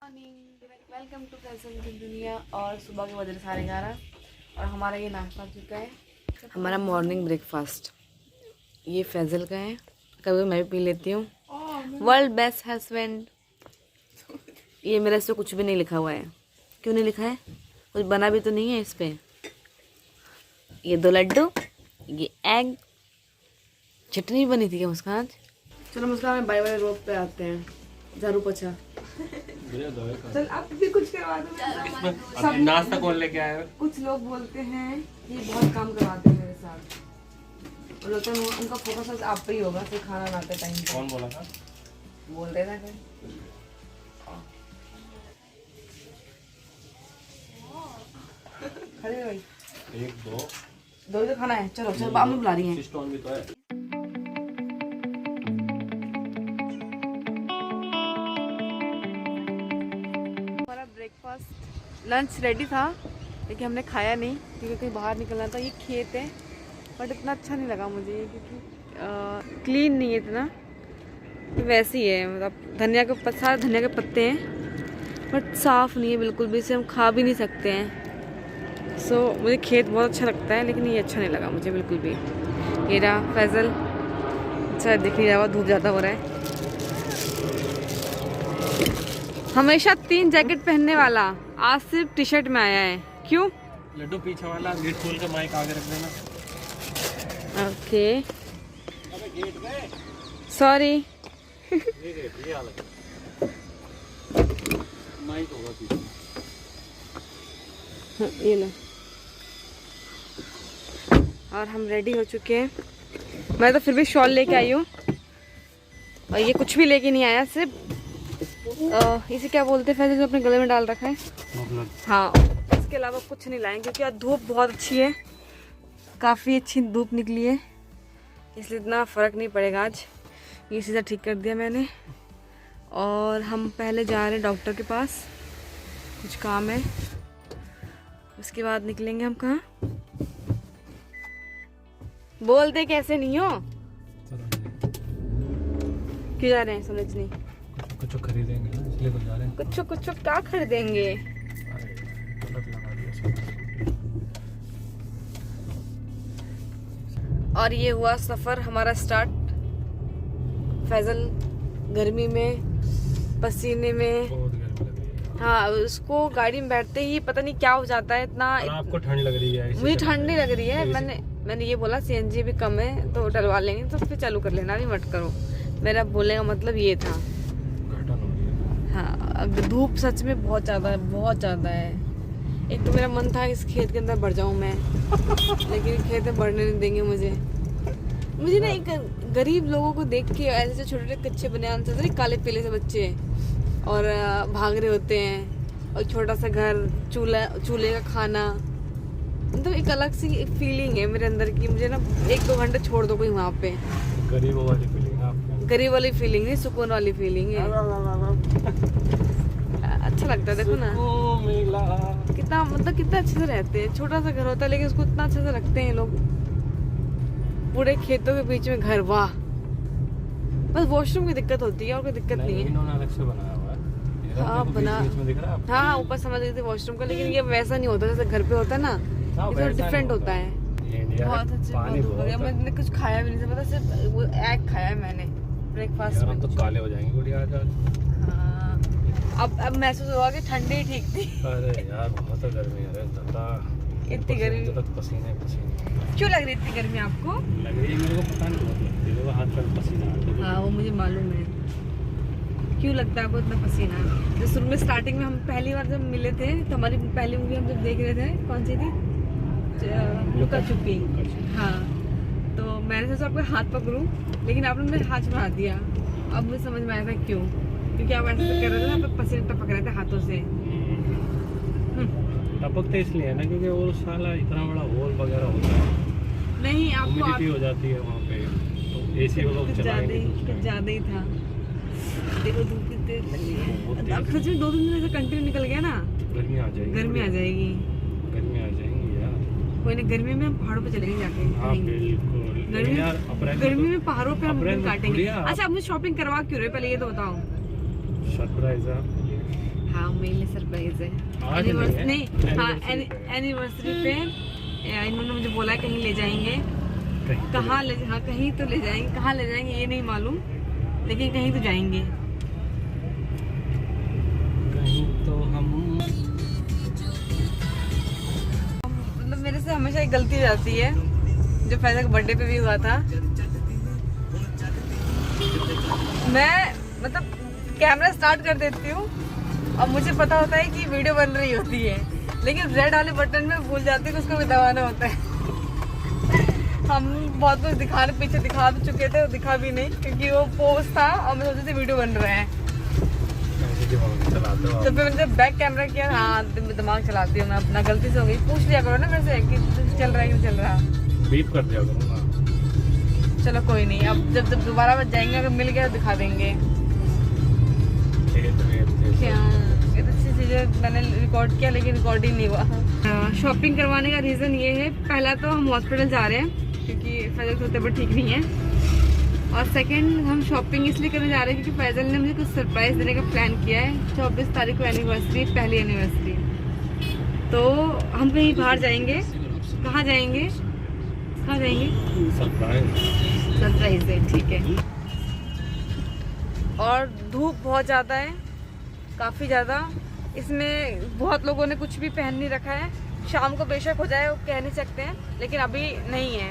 Welcome to fashion की दुनिया। और सुबह के बज रहे 11:30 और हमारा ये नाश्ता हो चुका है, हमारा मॉर्निंग ब्रेकफास्ट। ये फैजल का है, कभी मैं भी पी लेती हूँ। World best husband. ये मेरे से कुछ भी नहीं लिखा हुआ है। क्यों नहीं लिखा है? कुछ बना भी तो नहीं है इस पे। ये 2 लड्डू, ये एग, चटनी बनी थी क्या मुस्कान? चलो मुस्कान, बाय बाय रोड पे आते हैं। झाड़ू पोछा चल, आप भी कुछ करवा दो। सब नाश्ता कौन लेके आया? कुछ लोग बोलते हैं ये बहुत काम करवाते हैं मेरे साथ, और लगता है उनका फोकस आप पे ही होगा फिर खाना बनाते टाइम। कौन बोला था? बोल रहे ना कोई। खड़े भाई, 1 2 तो खाना है। चलो चलो, बाप में बुला रही हैं। सिस्टम भी तो है। हमारा ब्रेकफास्ट लंच रेडी था, लेकिन हमने खाया नहीं क्योंकि कहीं बाहर निकलना था। ये खेत है बट इतना अच्छा नहीं लगा मुझे क्योंकि क्लीन नहीं है इतना, तो वैसे ही है। मतलब धनिया के सारे धनिया के पत्ते हैं बट साफ़ नहीं है बिल्कुल भी, इसे हम खा भी नहीं सकते हैं। सो मुझे खेत बहुत अच्छा लगता है लेकिन ये अच्छा नहीं लगा मुझे बिल्कुल भी। ये रहा फैजल, अच्छा दिख नहीं रहा, धूप ज़्यादा हो रहा है। हमेशा 3 जैकेट पहनने वाला आज सिर्फ टी शर्ट में आया है। क्यों? लड्डू पीछे वाला गेट खोल के माइक आगे रख देना। Okay sorry. ये हालत माइक होगा पीछे। ये लो, और हम रेडी हो चुके हैं। मैं तो फिर भी शॉल लेके आई हूँ और ये कुछ भी लेके नहीं आया, सिर्फ इसे क्या बोलते हैं फैजल जो अपने गले में डाल रखा है। हाँ, इसके अलावा कुछ नहीं लाए क्योंकि आज धूप बहुत अच्छी है, काफ़ी अच्छी धूप निकली है, इसलिए इतना फ़र्क नहीं पड़ेगा आज। ये सीधा ठीक कर दिया मैंने। और हम पहले जा रहे हैं डॉक्टर के पास, कुछ काम है, उसके बाद निकलेंगे हम। कहाँ बोलते कैसे नहीं हो? क्यों जा रहे हैं? समझ नहीं। कुछ खरीदेंगे ना, इसलिए तो जा रहे हैं। कुछ क्या खरीदेंगे? गलत लगा दिया। और ये हुआ सफर हमारा स्टार्ट। फैजल गर्मी में, पसीने में, बहुत गर्मी लग रही है। हाँ उसको गाड़ी में बैठते ही पता नहीं क्या हो जाता है इतना। आपको ठंड लग रही है? मुझे ठंड नहीं लग रही है। मैंने ये बोला सीएनजी भी कम है तो डलवा लेंगे, तो फिर चालू कर लेना, अभी मत करो। मेरा बोलने का मतलब ये था। हाँ, अब धूप सच में बहुत ज़्यादा है, बहुत ज़्यादा है। एक तो मेरा मन था इस खेत के अंदर बढ़ जाऊँ मैं, लेकिन खेत में बढ़ने नहीं देंगे मुझे ना। एक गरीब लोगों को देख के ऐसे छोटे छोटे कच्चे बनियान से, काले पीले से बच्चे और भाग रहे होते हैं, और छोटा सा घर, चूल्हे का खाना, मतलब एक अलग सी फीलिंग है मेरे अंदर की। मुझे ना 1-2 घंटे छोड़ दो कोई वहाँ पे। गरीब वाली फीलिंग आपको? गरीब वाली फीलिंग नहीं, सुकून वाली फीलिंग है। अच्छा लगता है, देखो ना कितना, मतलब कितना अच्छे से रहते हैं। छोटा सा घर होता है लेकिन उसको इतना अच्छे से रखते हैं लोग, पूरे खेतों के बीच में घर। वाह, बस वॉशरूम की दिक्कत होती है और कोई दिक्कत नहीं है। इन्होंने अलग से बनाया हुआ है। हाँ बना, दिख रहा है? हाँ ऊपर समझ गई थी वॉशरूम का, लेकिन ये वैसा नहीं होता जैसे घर पे होता है ना, ये डिफरेंट होता है। बहुत अच्छे, मैंने कुछ खाया भी नहीं था, पता सिर्फ वो एग खाया है मैंने ब्रेकफास्ट में। तो काले हो जाएंगे गुड़िया आज। हाँ, अब महसूस हुआ कि ठंडी ठीक थी। अरे यार बहुत गर्मी है रे, इतनी गर्मी तक पसीने क्यों लग रही? इतनी गर्मी आपको लग रही है? मेरे को पता नहीं, बहुत लगती है हाथ पर पसीना। हाँ वो मुझे मालूम है क्यों लगता है आपको इतना पसीना। जब शुरू में स्टार्टिंग में हम पहली बार जब मिले थे तो हमारी पहली मूवी हम जब देख रहे थे, कौन सी थी? लुका छुपी। हाँ, तो मैंने सोचा आपको हाथ पकड़ूं, लेकिन आपने मेरे हाथ बढ़ा दिया। अब मुझे समझ में आया था क्यों, क्योंकि आप ऐसे कर रहे थे ना, आप पसीने टपक रहे थे हाथों से। टपकते इसलिए है ना क्योंकि वो साला इतना बड़ा होल वगैरह होता है, नहीं आपको हो जाती है वहाँ पे, तो एसी वो लोग चलाएंगे कुछ ज़्यादा ही था। देखो धूप कितनी तेज लग रही है। अब सच में 2-3 दिन ऐसे कंटिन्यू निकल गया ना, गर्मी आ जाएगी। गर्मी आ जाएगी यार। कोई ना, गर्मी में हम पहाड़ों पे चलेंगे जाके। हाँ बिल्कुल। गर्मी में पहाड़ों पे हम दिन काटेंगे। बढ़िया। अच्छा, आप मुझे शॉपिंग करवा क्यों रहे, पहले ये तो बताओ। सरप्राइज है। हाँ मेरे लिए सरप्राइज है। आज नहीं है, नहीं, हाँ anniversary पे है। एनिवर्सरी पे इन्होंने मुझे बोला है कहीं ले जाएंगे। कहीं तो कहाँ ले, हाँ कहीं तो ले जाएंगे, कहाँ ले जाएंगे ये नहीं मालूम, लेकिन कहीं तो जाएंगे। कहीं तो हम मतलब मेरे से हमेशा एक गलती हो जाती है, जो फैज़ल के बर्थडे पे भी हुआ था। मैं मतलब कैमरा स्टार्ट कर देती हूँ और मुझे पता होता है कि वीडियो बन रही होती है, लेकिन रेड वाले बटन में भूल जाती हूँ कि उसको भी दबाना होता है। हम बहुत कुछ पीछे दिखा भी चुके थे, वो दिखा भी नहीं क्योंकि वो पोस्ट था और मैं सोची थी वीडियो बन रहा है। चलाते हो तो फिर मैंने जब बैक कैमरा किया, हाँ दिमाग चलाती हूँ मैं अपना, गलती से हो गई। पूछ लिया करो ना मेरे से कि चल रहा है कि नहीं चल रहा। बीप कर दिया करूँगा। चलो कोई नहीं, अब जब दोबारा बच जाएंगे, अगर मिल गया तो दिखा देंगे। क्या ये तो अच्छी चीज़ें मैंने रिकॉर्ड किया, लेकिन रिकॉर्ड ही नहीं हुआ। शॉपिंग करवाने का रीज़न ये है, पहला तो हम हॉस्पिटल जा रहे हैं क्योंकि फैजल की तबीयत ठीक नहीं है, और सेकंड हम शॉपिंग इसलिए करने जा रहे हैं क्योंकि फैजल ने मुझे कुछ सरप्राइज़ देने का प्लान किया है। 24 तारीख को एनिवर्सरी, पहली एनिवर्सरी, तो हम कहीं बाहर जाएंगे। कहाँ जाएंगे? कहाँ जाएंगे? सरप्राइज है, ठीक है। और धूप बहुत ज़्यादा है, काफ़ी ज़्यादा। इसमें बहुत लोगों ने कुछ भी पहन नहीं रखा है। शाम को बेशक हो जाए वो कह नहीं सकते हैं, लेकिन अभी नहीं है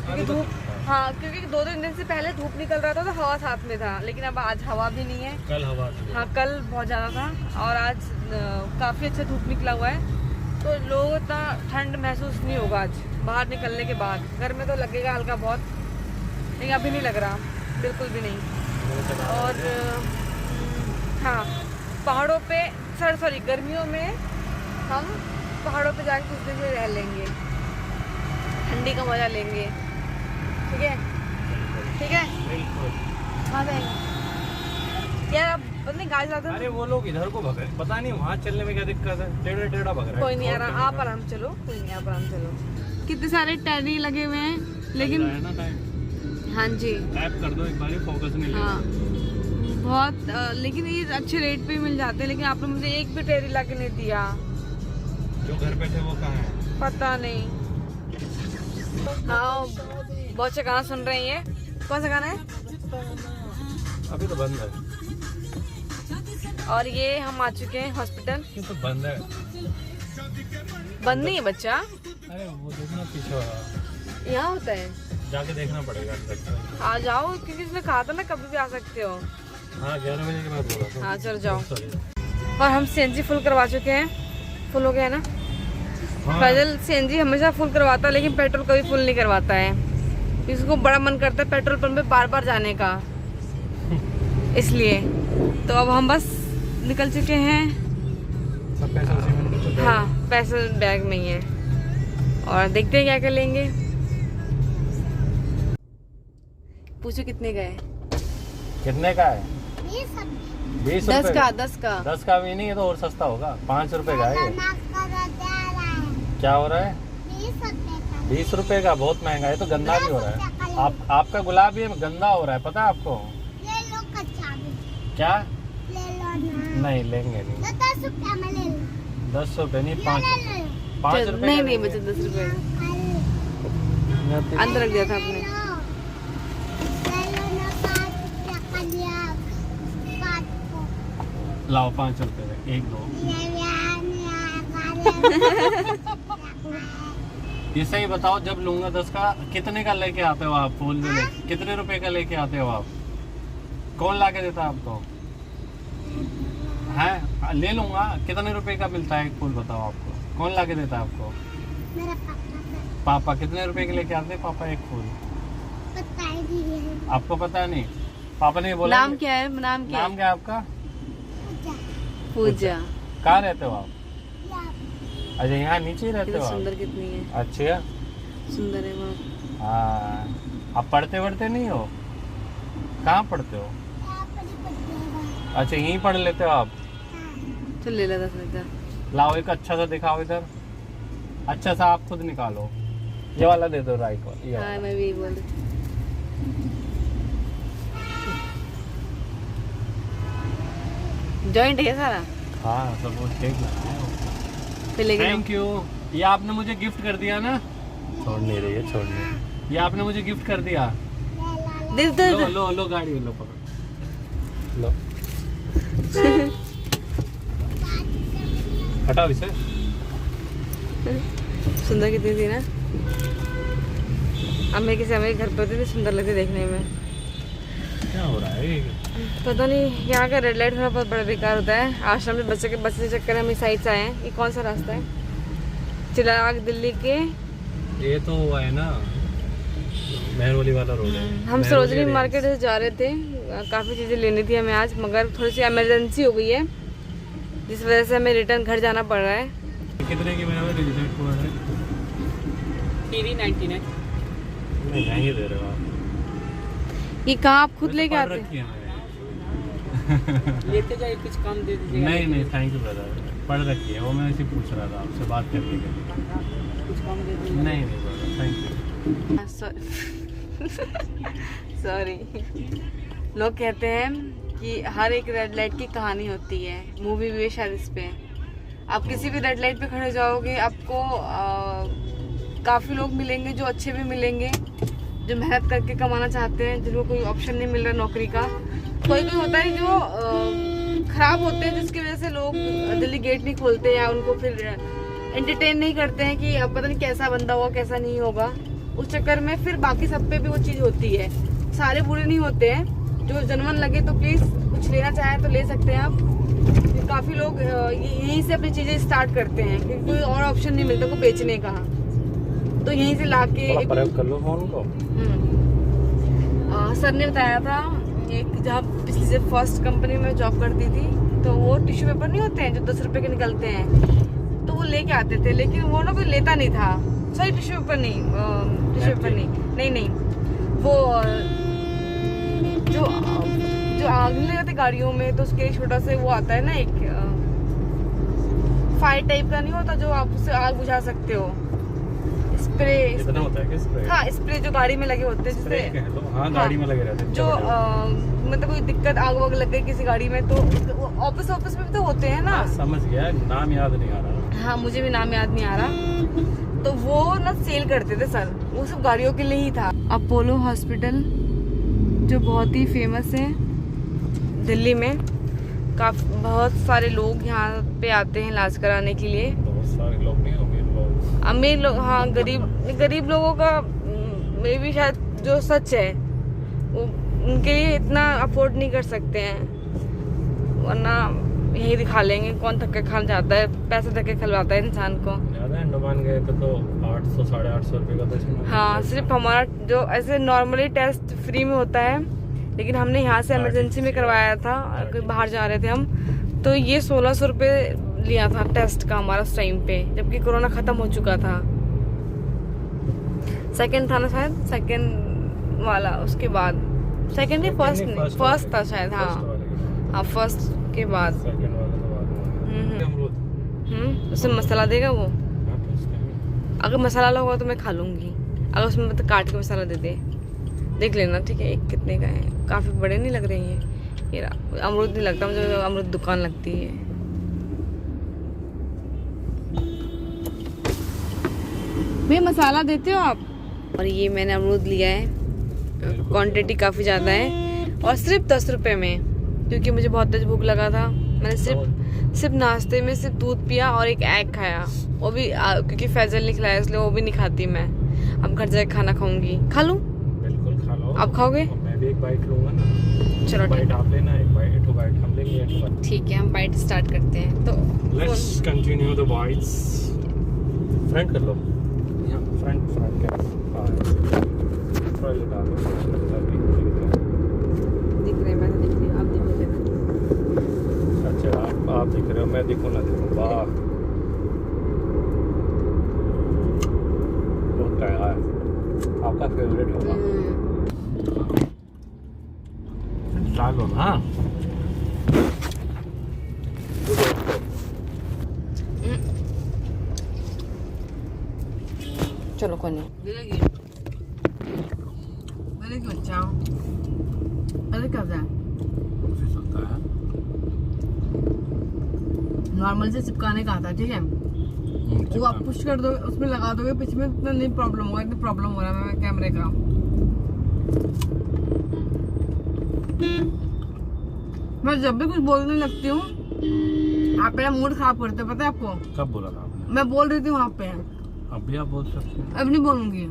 क्योंकि धूप, हाँ क्योंकि 2-3 दिन से पहले धूप निकल रहा था तो हवा साथ में था, लेकिन अब आज हवा भी नहीं है। कल हवा थी। हाँ कल बहुत ज़्यादा था और आज काफ़ी अच्छा धूप निकला हुआ है, तो लोगों को इतना ठंड महसूस नहीं होगा आज बाहर निकलने के बाद। घर में तो लगेगा हल्का बहुत, लेकिन अभी नहीं लग रहा, बिल्कुल भी नहीं। और हाँ पहाड़ों पे सॉरी गर्मियों में हम पहाड़ों पे जाके कुछ दिन रह लेंगे, ठंडी का मजा लेंगे। ठीक है, ठीक है, हाँ यार अब पता नहीं गाड़ी चलाते। अरे वो लोग इधर को भग रहे हैं, पता नहीं वहाँ चलने में क्या दिक्कत है, टेढ़ा टेढ़ा भग रहा है। कोई नहीं, आप आराम चलो, कोई नहीं आप आराम चलो। कितने सारे टैडी लगे हुए हैं, लेकिन है ना टाइम। हाँ जी टैप कर दो एक बार, फोकस नहीं लेगा। हाँ बहुत लेकिन ये अच्छे रेट पे मिल जाते हैं, लेकिन आपने मुझे एक भी टेरी ला के नहीं दिया। जो घर पे थे वो कहाँ है? पता नहीं। हाँ बहुत अच्छा गाना सुन रहे हैं। ये कौन सा गाना है? अभी तो बंद है। और ये हम आ चुके हैं हॉस्पिटल। ये तो बंद है। बंद नहीं है बच्चा, अरे वो देखना पीछे वाला, यहाँ होता है, जाके देखना पड़ेगा अंदर से। आ जाओ क्योंकि इसने कहा था ना कभी भी आ सकते हो। हाँ 11 बजे के बाद बोला था। हाँ चलो जाओ। Sorry। और हम सीएनजी फुल करवा चुके हैं, फुल हो गया है ना। हाँ। फैजल सीएनजी हमेशा फुल करवाता है, लेकिन पेट्रोल कभी फुल नहीं करवाता है। इसको बड़ा मन करता है पेट्रोल पंप पे बार बार जाने का, इसलिए। तो अब हम बस निकल चुके हैं। सब पैसे उसी में तो हाँ पैसे बैग में ही है, और देखते हैं क्या कर लेंगे। पूछो कितने का है? कितने का है? 20 10 रुपए का, 10 का। 10 का भी नहीं है तो और सस्ता होगा। 5 रुपए का है ये। क्या हो रहा है? 20 रुपए का, बहुत महंगा है, तो गंदा भी हो रहा है। आपका गुलाबी है, गंदा हो रहा है, पता है आपको? क्या? नहीं लेंगे नहीं। 10 रुपए नहीं, 5 रुपए। नहीं नहीं बचे 10 रुपए अंदर रख दिया था आपने। लाओ 5 रुपए, 1 2। ये सही बताओ, जब लूंगा 10 का, कितने का लेके आते हो आप फूल? कितने रुपए का लेके आते हो आप? कौन ला के देता है आपको? है ले लूंगा। कितने रुपए का मिलता है एक फूल, बताओ आपको? कौन ला के देता है आपको? मेरा पापा। कितने रुपए के लेके आते हैं पापा एक फूल? पता ही नहीं है। आपको पता नहीं? पापा ने बोला। नाम क्या है? नाम क्या नाम क्या है आपका? पूजा। कहाँ रहते हो आप? अच्छा यहाँ नीचे ही रहते हो आप? सुंदर कितनी है। अच्छा सुंदर है वो। हाँ। आप पढ़ते वढ़ते नहीं हो? कहाँ पढ़ते हो? अच्छा यहीं पढ़ लेते हो आप? चल ले ला 10 रुपए। लाओ एक अच्छा सा दिखाओ इधर, अच्छा सा आप खुद निकालो। ये वाला दे दो, राइट वाला, ये हाँ वाला। मैं भी बोल रही। जॉइंट है सारा। हाँ सब वो ठीक लगते हैं। फिर लेके थैंक यू। ये आपने मुझे गिफ्ट कर दिया ना, छोड़ नहीं रही है, छोड़ नहीं रही। ये आपने मुझे गिफ्ट कर दिया। दे दे लो दे। लो लो गाड़ी लो, पकड़ लो। हटाओ इसे। सुंदर कितनी थी ना, अब मेरे किसी हमें घर पे होती थी, सुंदर लगती देखने में। क्या हो रहा है? पता नहीं, यहाँ का रेड लाइट थोड़ा बहुत बड़ा बेकार होता है। आश्रम में बच्चे के चक्कर में हम इस साइड से आए हैं। ये कौन सा रास्ता है? चिराग दिल्ली के, ये तो वो है ना मेहरौली वाला रोड है। हम सरोजनी मार्केट से जा रहे थे, काफ़ी चीज़ें लेनी थी हमें आज, मगर थोड़ी सी इमरजेंसी हो गई है जिस वजह से हमें रिटर्न घर जाना पड़ रहा है। कितने की मैंने रिजल्ट हुआ है? 399। नहीं महंगी दे रहे हो आप। ये कहाँ आप खुद लेके पढ़ आते रखी है मैंने। लेते जाइए, कुछ कम दे दीजिएगा। नहीं नहीं थैंक यू ब्रदर, पढ़ रखी है वो, मैं इसी पूछ रहा था आपसे बात करने के लिए। कुछ कम दे नहीं नहीं ब्रदर थैंक यू। सॉरी। लोग कहते हैं कि हर एक रेड लाइट की कहानी होती है, मूवी भी है शायद इस पे। आप किसी भी रेड लाइट पे खड़े जाओगे, आपको काफ़ी लोग मिलेंगे जो अच्छे भी मिलेंगे, जो मेहनत करके कमाना चाहते हैं, जिनको कोई ऑप्शन नहीं मिल रहा नौकरी का। कोई कोई होता है जो खराब होते हैं, जिसकी वजह से लोग जल्दी गेट नहीं खोलते या उनको फिर एंटरटेन नहीं करते हैं कि अब पता नहीं कैसा बंदा होगा कैसा नहीं होगा। उस चक्कर में फिर बाकी सब पे भी वो चीज़ होती है। सारे बुरे नहीं होते हैं, जो जनवन लगे तो प्लीज़ कुछ लेना चाहें तो ले सकते हैं आप। काफ़ी लोग यहीं से अपनी चीज़ें स्टार्ट करते हैं क्योंकि कोई और ऑप्शन नहीं मिलता को बेचने का, तो यहीं से ला के प्रयोग कर लो फोन को। सर ने बताया था, एक जहाँ पिछली से फर्स्ट कंपनी में जॉब करती थी, तो वो टिश्यू पेपर नहीं होते हैं जो 10 रुपए के निकलते हैं, तो वो लेके आते थे, लेकिन वो ना कोई लेता नहीं था। सॉरी टिश्यू पेपर नहीं, नहीं वो जो आग नहीं लगाते गाड़ियों में, तो उसके लिए छोटा सा वो आता है ना, एक फायर टाइप का नहीं होता जो आप उससे आग बुझा सकते हो। स्प्रे होता है कि स्प्रे? हाँ स्प्रे जो गाड़ी में लगे होते हैं, जिससे हाँ गाड़ी में लगे रहते हैं। जो मतलब कोई दिक्कत आग वाग लग गई किसी गाड़ी में, तो ऑफिस में भी तो होते हैं ना। समझ गया, नाम याद नहीं आ रहा। हाँ मुझे भी नाम याद नहीं आ रहा। तो वो ना सेल करते थे सर, वो सब गाड़ियों के लिए ही था। अपोलो हॉस्पिटल जो बहुत ही फेमस है दिल्ली में, बहुत सारे लोग यहाँ पे आते हैं इलाज कराने के लिए। बहुत सारे लोग नहीं, अमीर लोग, हाँ गरीब लोगों का मे भी शायद जो सच है वो उनके लिए इतना अफोर्ड नहीं कर सकते हैं, वरना यही दिखा लेंगे। कौन धक्के खा जाता है, पैसे धक्के खिलवाता है इंसान को। अंडमान गए थे तो 800 850 रुपये का था। हाँ सिर्फ हमारा जो ऐसे नॉर्मली टेस्ट फ्री में होता है, लेकिन हमने यहाँ से इमरजेंसी में करवाया था, बाहर जा रहे थे हम, तो ये 1600 रुपये लिया था टेस्ट का हमारा उस टाइम पे, जबकि कोरोना खत्म हो चुका था। सेकंड था ना शायद, सेकंड वाला, उसके बाद सेकंड ही फर्स्ट था शायद। हाँ फर्स्ट के बाद। उसमें मसाला देगा वो, अगर मसाला वाला होगा तो मैं खा लूँगी, अगर उसमें मतलब काट के मसाला दे दे, देख लेना ठीक है। एक कितने का है, काफ़ी बड़े नहीं लग रहे हैं ये। अमरूद नहीं लगता मुझे, अमरूद दुकान लगती है। भैया मसाला देते हो आप? और ये मैंने अमरूद लिया है, क्वांटिटी काफ़ी ज़्यादा है, और सिर्फ 10 रुपये में, क्योंकि मुझे बहुत तेज भूख लगा था। मैंने सिर्फ नाश्ते में सिर्फ दूध पिया और एक एग खाया, वो भी क्योंकि फैजल ने खिलाया इसलिए वो भी नहीं खाती मैं। अब घर जाके खाना खाऊंगी। खा लूँ? बिल्कुल खा लो। आप खाओगे? मैं भी एक बाइट लूँगा ना। चलो बाइट आप लेना, एक बाइट हम लेंगे। ठीक है, हम बाइट स्टार्ट करते हैं। तो let's continue the bytes. Front कर लो, फ्रंट क्या? हाँ फ्रंट लगा लो। दिख रहे हैं, मैं दिख रही हूँ, आप दिख रहे हो? अच्छा आप दिख रहे हो, मैं दिखूँ ना दिखूँ? वाह क्या है आपका फेवरेट होगा? डालो ना। चलो कोई नहीं। मेरे क्यों अच्छा? अरे क्या है? नॉर्मल से चिपकाने का आता है, ठीक है। वो आप पुश कर दो, उसमें लगा दोगे पिच में, इतना नहीं प्रॉब्लम होगा। इतना प्रॉब्लम हो रहा है मेरे कैमरे का। मैं जब भी कुछ बोलने लगती हूँ आप मेरा मूड खराब करते हो, पता है आपको? कब बोला था आपने? मैं बोल रही थी वहाँ पे। अब भी आप बोल सकते हैं। अब नहीं बोलूंगी।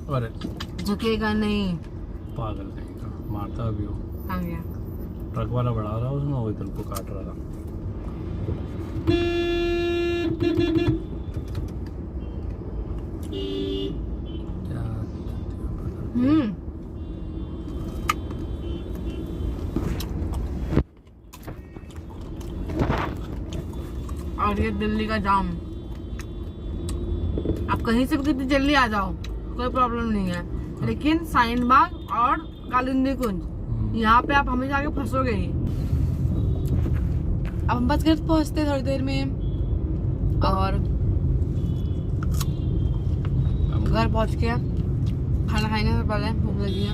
अरे झुकेगा नहीं। पागल कहीं का, मारता भी हो। आ गया। ट्रक वाला बढ़ा रहा उसमें, वो इधर को काट रहा था। और ये दिल्ली का जाम, आप कहीं से भी कितनी जल्दी आ जाओ कोई प्रॉब्लम नहीं है, लेकिन साइन बाग और कालिंदी कुंज यहाँ पे आप हमेशा आके फंसोगे ही। अब हम बस घर पहुँचते थोड़ी देर में, और घर पहुँच के खाना खाएंगे। से पहले भूख लगी है।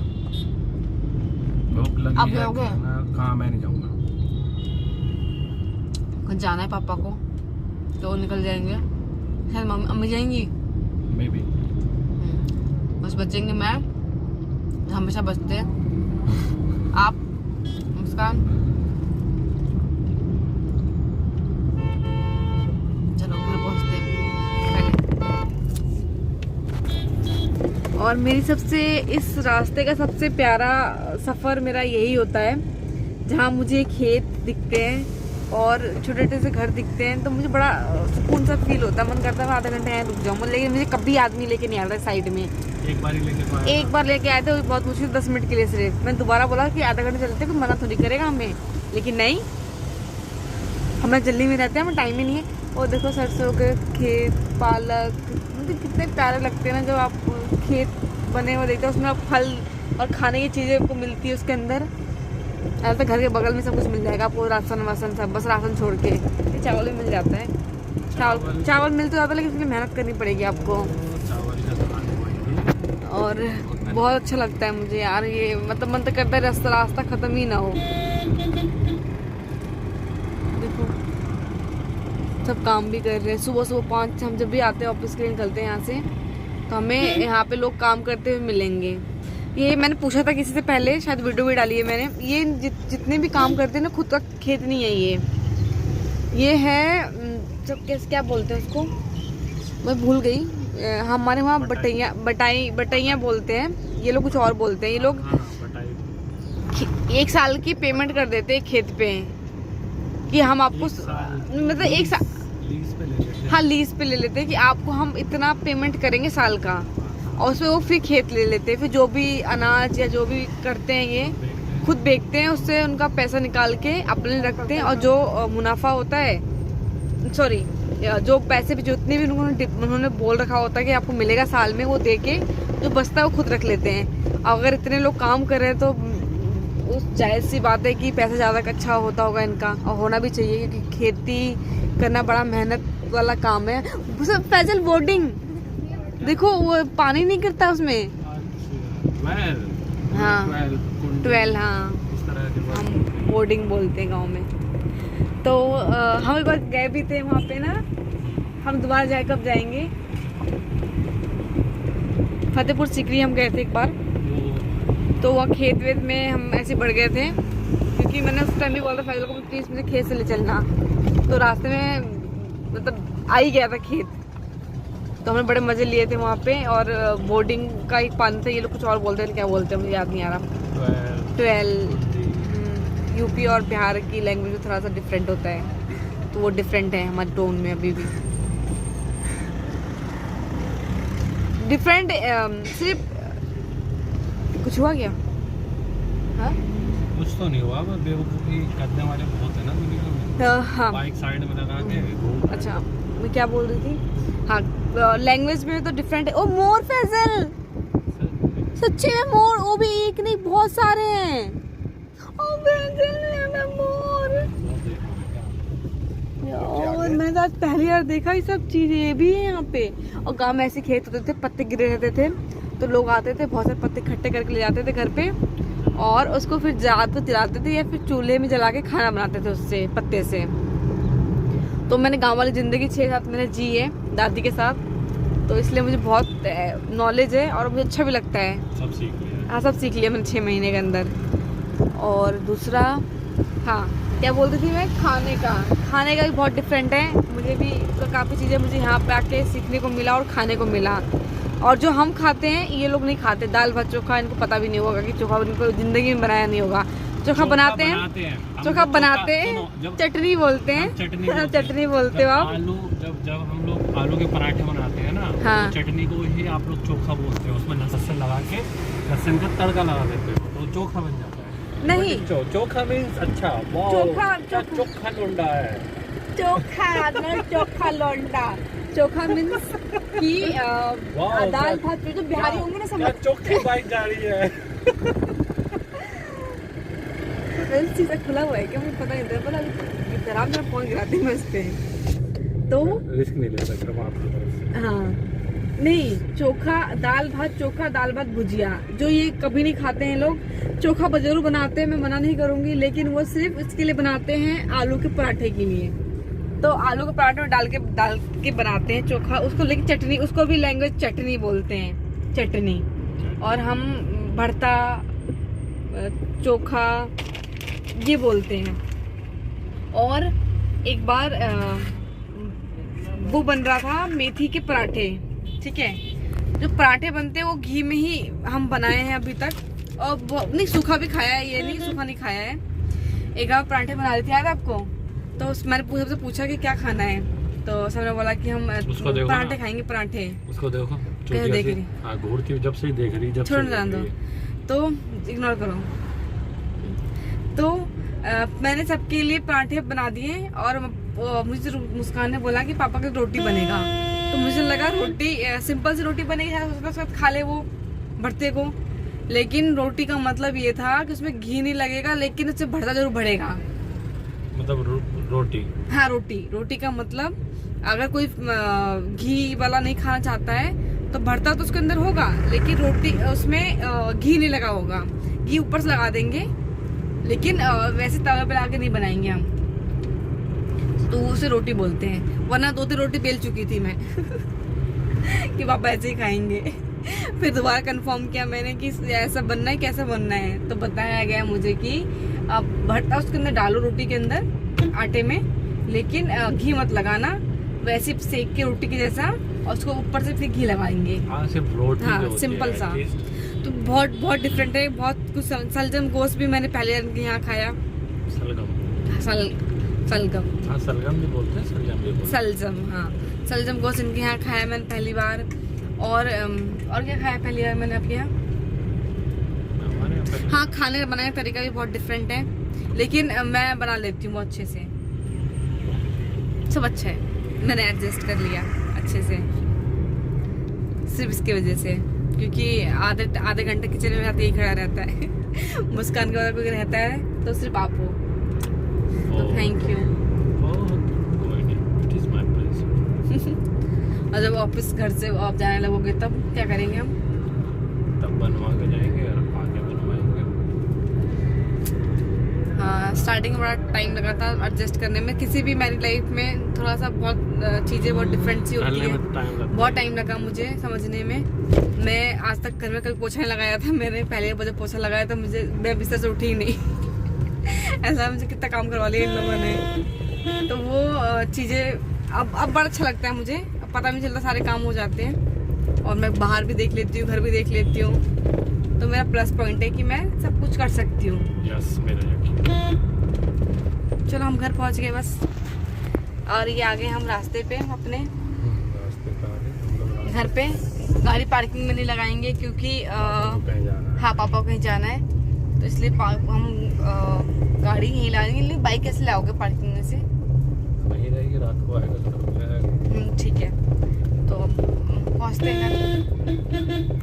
भूख लगी आप है। जाओगे? कहाँ? मैं नहीं जाऊँगा। कहीं जाना है पापा को तो निकल जाएंगे, शायद अम्मी जाएंगी। May be. बस बचेंगे मैं, हमेशा बचते हैं आप, मुस्कान। चलो घर पहुंचते हैं पहले। और मेरी सबसे, इस रास्ते का सबसे प्यारा सफर मेरा यही होता है जहाँ मुझे खेत दिखते हैं और छोटे छोटे से घर दिखते हैं, तो मुझे बड़ा सुकून सा फील होता है। मन करता है मैं आधा घंटा यहाँ रुक जाऊँ, लेकिन मुझे कभी आदमी लेके नहीं आता साइड में। एक बार लेके आए थे, वो बहुत मुश्किल 10 मिनट के लिए सिर्फ। मैं दोबारा बोला कि आधा घंटा चलते, कोई मना थोड़ी करेगा हमें, लेकिन नहीं, हमें जल्दी में रहते हैं, हमें टाइम ही नहीं है। और देखो सरसों के खेत, पालक, मुझे कितने प्यारे लगते हैं ना जब आप खेत बने हुए देखते हो, उसमें आप फल और खाने की चीज़ें आपको मिलती है उसके अंदर। तो घर के बगल में सब कुछ मिल जाएगा आपको, राशन वासन सब, बस राशन छोड़ के। चावल भी मिल जाता है, चावल मिल तो जाता है, लेकिन उसके लिए मेहनत करनी पड़ेगी आपको। और बहुत अच्छा लगता है मुझे यार ये, मतलब मन तो करता है रास्ता खत्म ही ना हो। देखो सब काम भी कर रहे हैं। सुबह 5 हम जब भी आते हैं ऑफिस के लिए निकलते हैं यहाँ से, तो हमें यहाँ पे लोग काम करते हुए मिलेंगे। ये मैंने पूछा था किसी से पहले, शायद वीडियो भी डाली है मैंने। ये जितने भी काम करते हैं ना, खुद का खेत नहीं है ये है जब क्या बोलते हैं उसको, मैं भूल गई। हमारे वहाँ बटाइयाँ बोलते हैं, ये लोग कुछ और बोलते हैं। ये लोग 1 साल की पेमेंट कर देते हैं खेत पे, कि हम आपको मतलब 1 साल लीज पे ले लेते हैं कि आपको हम इतना पेमेंट करेंगे साल का, और उसमें वो फिर खेत ले लेते हैं। फिर जो भी अनाज या जो भी करते हैं ये खुद बेचते हैं, उससे उनका पैसा निकाल के अपने रखते हैं, और जो मुनाफा होता है, सॉरी जो पैसे भी जितने भी उन्होंने बोल रखा होता है कि आपको मिलेगा साल में, वो दे के जो बचता है वो खुद रख लेते हैं। अगर इतने लोग काम कर रहे हैं तो उस जायज़ सी बात है कि पैसा ज़्यादा अच्छा होता होगा इनका, और होना भी चाहिए, क्योंकि खेती करना बड़ा मेहनत वाला काम है। फैजल बोर्डिंग देखो, वो पानी नहीं गिरता उसमें। हाँ 12, हाँ हम बोर्डिंग बोलते हैं गांव में। तो हम एक बार गए भी थे वहाँ पे ना, हम दोबारा जाए कब जाएंगे, फतेहपुर सीकरी हम गए थे एक बार। तो वहाँ खेत वेत में हम ऐसे बढ़ गए थे, क्योंकि मैंने उस टाइम भी बोला था फैजल को प्लीज़ मुझे खेत से ले चलना। तो रास्ते में मतलब आ ही गया था खेत, तो हमने बड़े मज़े लिए थे वहाँ पे। और बोर्डिंग का एक पानी था, ये लोग कुछ और बोलते हैं, क्या बोलते हैं मुझे याद नहीं आ रहा। 12 यूपी और बिहार की लैंग्वेज थोड़ा सा डिफरेंट होता है, तो वो डिफरेंट है हमारे टोन में अभी भी डिफरेंट। सिर्फ कुछ हुआ क्या? हाँ कुछ तो नहीं हुआ, बस बेवकूफ़ी करने वाले बहुत है ना दुनिया में। हाँ बाइक साइड में लगा के। अच्छा मैं क्या बोल रही थी, हाँ लैंग्वेज में तो डिफरेंट है। ओ मोर फैजल, सच्ची में मोर, वो भी एक नहीं बहुत सारे हैं। ओ फैजल मोर, और मैंने तो आज पहली बार देखा ये सब चीजें, ये भी है यहाँ पे। और गाँव में ऐसे खेत होते थे, पत्ते गिरे रहते थे, तो लोग आते थे बहुत सारे पत्ते इकट्ठे करके ले जाते थे घर पे, और उसको फिर रात को जलाते थे या फिर चूल्हे में जला के खाना बनाते थे उससे, पत्ते से। तो मैंने गांव वाली ज़िंदगी 6 साल मैंने जी है दादी के साथ, तो इसलिए मुझे बहुत नॉलेज है और मुझे अच्छा भी लगता है। सब सीख लिया। हाँ, सब सीख लिया मैंने 6 महीने के अंदर। और दूसरा, हाँ क्या बोलती थी मैं, खाने का भी बहुत डिफरेंट है। मुझे भी तो काफ़ी चीज़ें मुझे यहाँ पे आके सीखने को मिला और खाने को मिला। और जो हम खाते हैं ये लोग नहीं खाते। दाल भात चोखा इनको पता भी नहीं होगा कि चोखा इनको ज़िंदगी में बनाया नहीं होगा। चोखा बनाते हैं, चोखा बनाते हैं, चटनी बोलते हैं, चटनी बोलते हो आप। आलू जब हम लोग आलू के पराठे बनाते हैं ना, हाँ। तो चटनी को ही आप लोग चोखा बोलते हैं। उसमें लहसुन लगा के लहसुन का तड़का लगा देते हो तो चोखा बन जाता है। नहीं, चोखा मीन्स अच्छा, चोखा लोंडा है। चोखा लौंडा, चोखा मीन्स कि दाल भात। तो बिहारी होंगे ना समझ। चोखी बाइक जा रही है। चीज़ खुला हुआ है क्या, मुझे पता नहीं था। पता आराम से फोन गिराती मैं उस पर, तो रिस्क नहीं ले सकता आपकी तरफ से। हाँ नहीं, चोखा दाल भात, चोखा दाल भात भुजिया, जो ये कभी नहीं खाते हैं लोग। चोखा जरूर बनाते हैं, मैं मना नहीं करूंगी, लेकिन वो सिर्फ इसके लिए बनाते हैं आलू के पराठे के लिए। तो आलू के पराठे में डाल के बनाते हैं चोखा उसको, लेकिन चटनी, उसको भी लैंग्वेज चटनी बोलते हैं, चटनी। और हम भरता, चोखा ये बोलते हैं। और एक बार वो बन रहा था मेथी के पराठे, ठीक है। जो पराठे बनते हैं वो घी में ही हम बनाए हैं अभी तक, और नहीं सूखा भी खाया है, ये नहीं सूखा नहीं खाया है। एक बार पराठे बना रही थी याद आपको, तो मैंने सबसे पूछा कि क्या खाना है, तो सबने बोला कि हम पराठे खाएंगे, पराठे। उसको देखो कैसे देख रही, हाँ घूरती जब से ही देख रही, जब छोड़ जान दो, तो इग्नोर करो। तो मैंने सबके लिए पराठे बना दिए और मुझे मुस्कान ने बोला कि पापा की रोटी बनेगा। तो मुझे लगा रोटी सिंपल सी रोटी बनेगी, उसके साथ खा ले वो भरते को। लेकिन रोटी का मतलब ये था कि उसमें घी नहीं लगेगा, लेकिन उससे भरता जरूर बढ़ेगा। मतलब रोटी, हाँ रोटी का मतलब अगर कोई घी वाला नहीं खाना चाहता है तो भरता तो उसके अंदर होगा, लेकिन रोटी उसमें घी नहीं लगा होगा। घी ऊपर से लगा देंगे, लेकिन वैसे तवे पे लाके नहीं बनाएंगे हम, तो उसे रोटी बोलते हैं। वरना 2-3 रोटी बेल चुकी थी मैं कि पापा ऐसे ही खाएंगे। फिर दोबारा कंफर्म किया मैंने कि ऐसा बनना है, कैसा बनना है। तो बताया गया मुझे कि अब भरता उसके अंदर डालो, रोटी के अंदर आटे में, लेकिन घी मत लगाना, वैसे सेक के रोटी के जैसा, और उसको ऊपर से फिर घी लगाएंगे। सिर्फ रोटी, हाँ सिंपल सा। तो बहुत डिफरेंट है, बहुत कुछ। सलजम गोश्त भी मैंने पहले यहाँ खाया। सलगम, हाँ सलगम भी बोलते हैं, सलजम भी बोलते हैं। सलजम, हाँ सलजम गोश्त इनके यहाँ खाया मैंने पहली बार। और क्या खाया पहली बार मैंने आपके यहाँ? हाँ, खाने का बनाने का तरीका भी बहुत डिफरेंट है, लेकिन मैं बना लेती हूँ अच्छे से, सब अच्छा है। मैंने एडजस्ट कर लिया अच्छे से, सिर्फ इसकी वजह से, क्योंकि आधे घंटे किचन में यही खड़ा रहता है। मुस्कान के बाद कोई रहता है तो सिर्फ आप हो। तो थैंक यू। और जब ऑफिस घर से आप जाने लगोगे तब क्या करेंगे हम? तब बनवा के जाएंगे और आगे बनवाएंगे। हाँ, स्टार्टिंग में बड़ा टाइम लगा था एडजस्ट करने में। किसी भी मेरी लाइफ में थोड़ा सा बहुत चीज़ें बहुत डिफरेंट सी होती है, बहुत टाइम लगा मुझे समझने में। मैं आज तक घर में कभी पोछा नहीं लगाया था। मैंने पहले जब पोछा लगाया था मैं बिस्तर से उठी ही नहीं। ऐसा मुझे कितना काम करवा लिया इन लोगों ने। तो वो चीज़ें अब बड़ा अच्छा लगता है मुझे। अब पता नहीं चलता, सारे काम हो जाते हैं और मैं बाहर भी देख लेती हूँ, घर भी देख लेती हूँ। तो मेरा प्लस पॉइंट है कि मैं सब कुछ कर सकती हूँ। चलो हम घर पहुँच गए बस, और ये आ गए हम रास्ते पे अपने घर पे। गाड़ी पार्किंग में नहीं लगाएंगे क्योंकि हाँ पापा को कहीं जाना है, तो इसलिए हम गाड़ी यहीं लगाएंगे। बाइक कैसे लाओगे पार्किंग में से? वहीं रहेगी, रात को आएगा तो ठीक है, तो पहुँचते हैं।